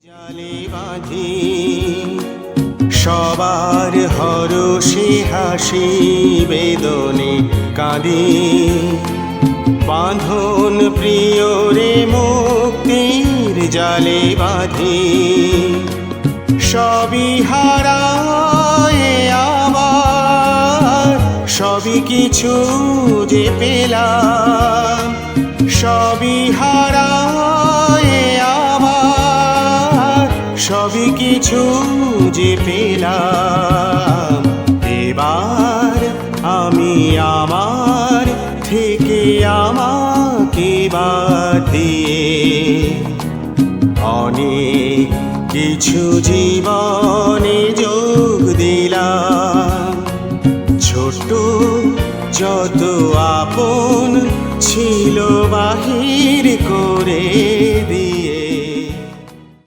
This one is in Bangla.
জালে বাঁধি সবার হরষে হাসি বেদনে কাঁদি বাঁধন প্রিয় রে মুক্তির জালে বাঁধি সবই হারায় আমার সবই কিছু যে পেলাম সবই হারায় আমার সবই কিছু যে পেলাম এবার আমি আমার থেকে আমাকে বাদ দিয়ে অনেক কিছু জীবনে যোগ দিলাম ছোট যত আপন ছিল বাহির করে